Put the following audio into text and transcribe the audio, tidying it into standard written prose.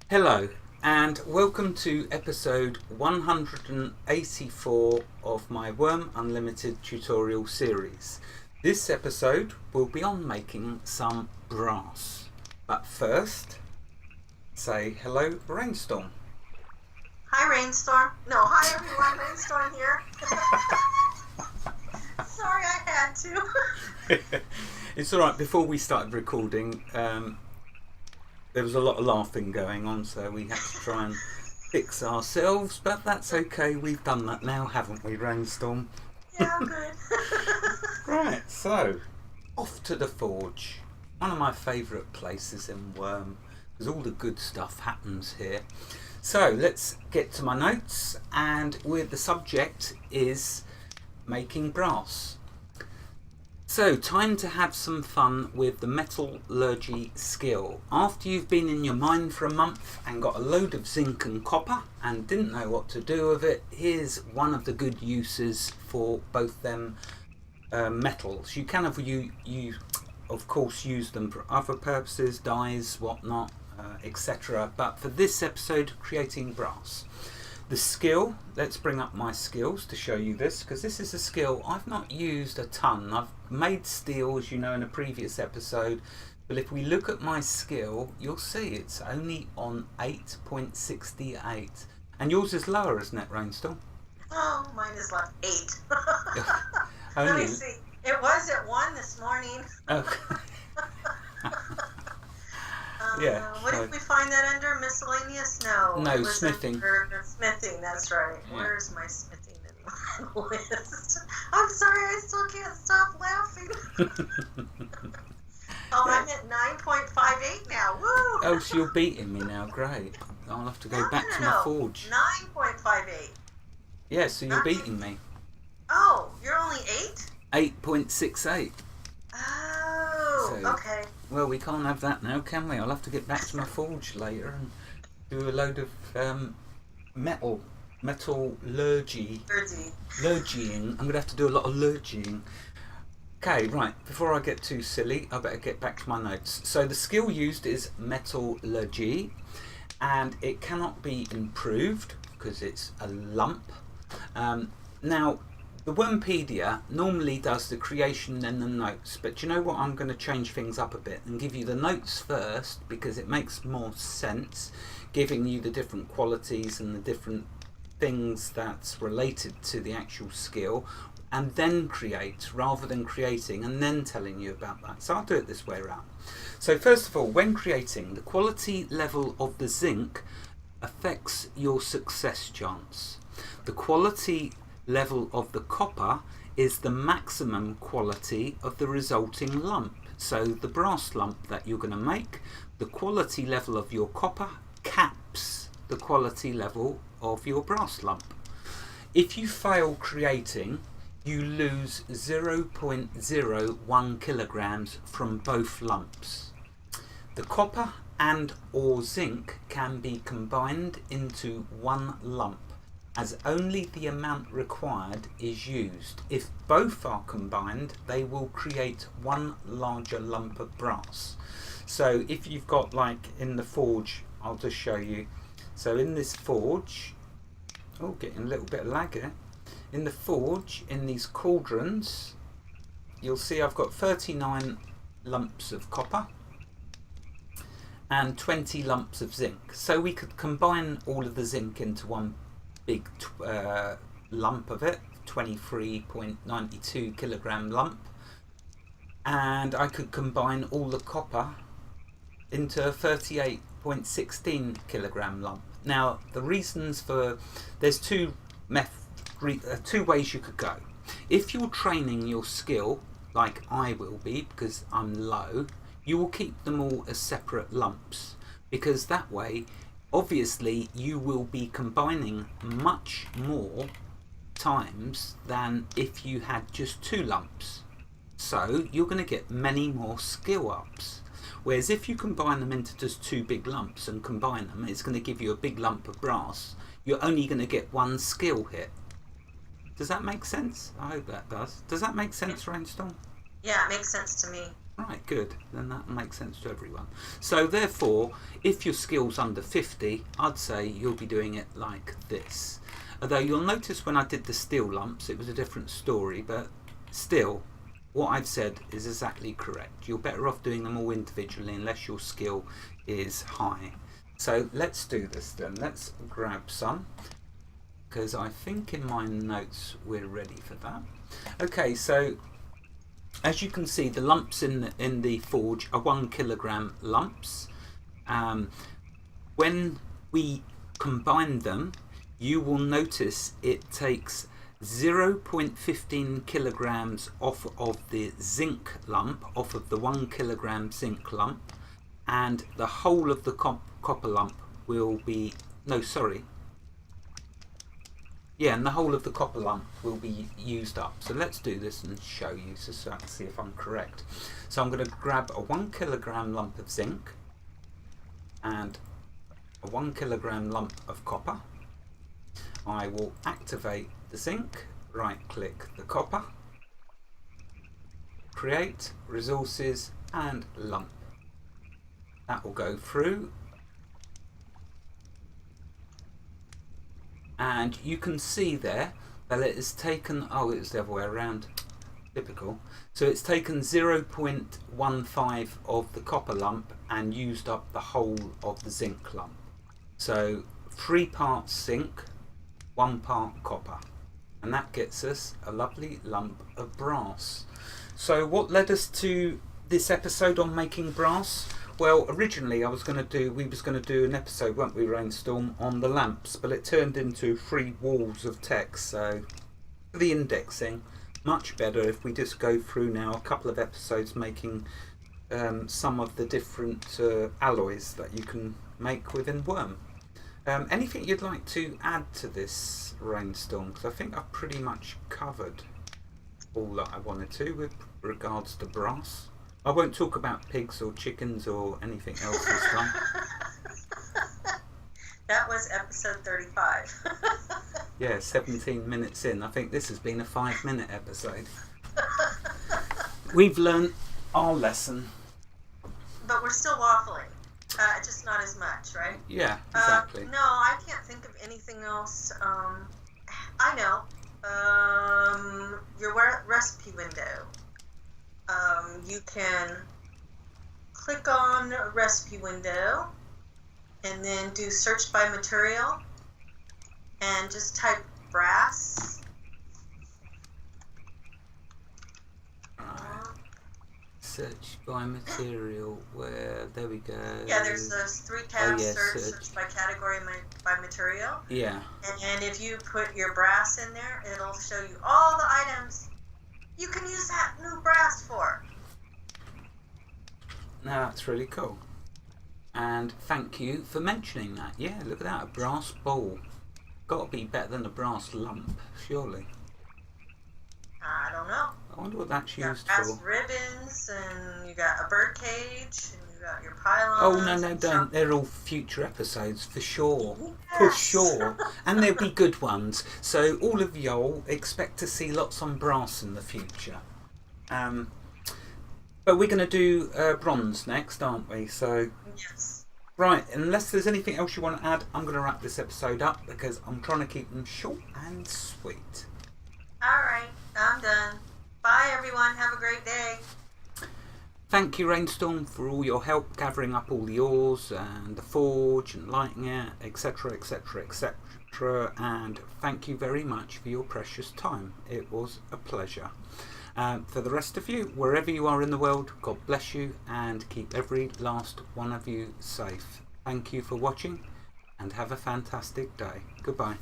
Hello, and welcome to episode 184 of my Wurm Unlimited tutorial series. This episode will be on making some brass. But first, say hello, Raynstorm. Hi, Raynstorm. No, hi everyone, Raynstorm here. Sorry, I had to. It's alright, before we started recording, there was a lot of laughing going on, so we had to try and fix ourselves, but that's okay. We've done that now, haven't we, Rainstorm? Yeah, I'm good. Right, so off to the forge. One of my favourite places in Wurm, because all the good stuff happens here. So let's get to my notes, and the subject is making brass. So, time to have some fun with the metallurgy skill. After you've been in your mine for a month and got a load of zinc and copper and didn't know what to do with it, here's one of the good uses for both them metals. You can of course use them for other purposes, dyes, whatnot, etc. But for this episode, creating brass. The skill, let's bring up my skills to show you this, because this is a skill I've not used a ton. I've made steel, as you know, in a previous episode, but if we look at my skill, you'll see it's only on 8.68. And yours is lower, isn't it, Rainstorm? Oh, mine is like 8. Only... Let me see. It was at 1 this morning. Okay. Yeah. What did we find that under? Miscellaneous? No. No, smithing. Smithing, that's right. Yeah. Where's my smithing in my list? I'm sorry, I still can't stop laughing. Oh, I'm at 9.58 now. Woo! Oh, so you're beating me now. Great. I'll have to go back to my forge. 9.58. Yeah, so you're beating me. Oh, you're only 8? 8.68. Oh, So- okay. Well, we can't have that now, can we? I'll have to get back to my forge later and do a load of metallurgy. Lurgying. I'm going to have to do a lot of lurgying. Okay, right. Before I get too silly, I better get back to my notes. So the skill used is metallurgy, and it cannot be improved because it's a lump. Now, the Wurmpedia normally does the creation and the notes, but you know what? I'm going to change things up a bit and give you the notes first because it makes more sense, giving you the different qualities and the different things that's related to the actual skill, and then create rather than creating and then telling you about that. So I'll do it this way around. So first of all, when creating, the quality level of the zinc affects your success chance. The quality level of the copper is the maximum quality of the resulting lump. So the brass lump that you're going to make, the quality level of your copper caps the quality level of your brass lump. If you fail creating, you lose 0.01 kilograms from both lumps. The copper and or zinc can be combined into one lump, as only the amount required is used. If both are combined, they will create one larger lump of brass. So if you've got, like in the forge, I'll just show you. So in this forge, oh, getting a little bit of lag here. In the forge, in these cauldrons, you'll see I've got 39 lumps of copper and 20 lumps of zinc. So we could combine all of the zinc into one big lump of it, 23.92 kilogram lump, and I could combine all the copper into a 38.16 kilogram lump. Now the reasons for, there's two ways you could go. If you're training your skill like I will be, because I'm low, you will keep them all as separate lumps, because that way obviously you will be combining much more times than if you had just 2 lumps. So you're going to get many more skill ups. Whereas if you combine them into just 2 big lumps and combine them, it's going to give you a big lump of brass. You're only going to get 1 skill hit. Does that make sense? I hope that does. Does that make sense, Rainstorm? Yeah, it makes sense to me. Right, good. Then that makes sense to everyone. So therefore, if your skill's under 50, I'd say you'll be doing it like this. Although you'll notice when I did the steel lumps, it was a different story, but still, what I've said is exactly correct. You're better off doing them all individually unless your skill is high. So let's do this then. Let's grab some, because I think in my notes we're ready for that. Okay, so as you can see, the lumps in the forge are 1 kilogram lumps. When we combine them, you will notice it takes 0.15 kilograms off of the zinc lump, off of the 1 kilogram zinc lump, and the whole of the copper lump will be, no, sorry. Yeah, and the whole of the copper lump will be used up. So let's do this and show you so I can see if I'm correct. So I'm going to grab a 1 kilogram lump of zinc and a 1 kilogram lump of copper. I will activate the zinc, right click the copper, create resources and lump. That will go through. And you can see there that it has taken, oh, it was the other way around, typical. So it's taken 0.15 of the copper lump and used up the whole of the zinc lump. So 3 parts zinc, 1 part copper. And that gets us a lovely lump of brass. So what led us to this episode on making brass? Well, originally we was going to do an episode, weren't we, Raynstorm, on the lamps, but it turned into 3 walls of text. So for the indexing, much better if we just go through now a couple of episodes making some of the different alloys that you can make within Wurm. Anything you'd like to add to this, Raynstorm? Because I think I've pretty much covered all that I wanted to with regards to brass. I won't talk about pigs or chickens or anything else this time. That was episode 35. Yeah, 17 minutes in. I think this has been a 5-minute episode. We've learned our lesson. But we're still waffling. Just not as much, right? Yeah, exactly. No, I can't think of anything else. I know. Your recipe window. You can click on recipe window and then do search by material and just type brass. Search by material, where, there we go. Yeah, there's those 3 tabs, search by category, by material. Yeah. And if you put your brass in there, it'll show you all the items you can use that new brass for. Now that's really cool. And thank you for mentioning that. Yeah, look at that, a brass bowl. Got to be better than a brass lump, surely. I don't know. I wonder what that's used brass for. Ribbons, and you got a bird cage, and you got your pylons. Oh, no, don't. They're all future episodes, for sure. Yes. For sure. And there'll be good ones. So all of y'all expect to see lots on brass in the future. But we're going to do bronze next, aren't we? So, yes. Right, unless there's anything else you want to add, I'm going to wrap this episode up because I'm trying to keep them short and sweet. Alright, I'm done. Bye everyone, have a great day. Thank you, Raynstorm, for all your help gathering up all the ores and the forge and lighting it, etc, etc, etc. And thank you very much for your precious time. It was a pleasure. For the rest of you, wherever you are in the world, God bless you and keep every last one of you safe. Thank you for watching and have a fantastic day. Goodbye.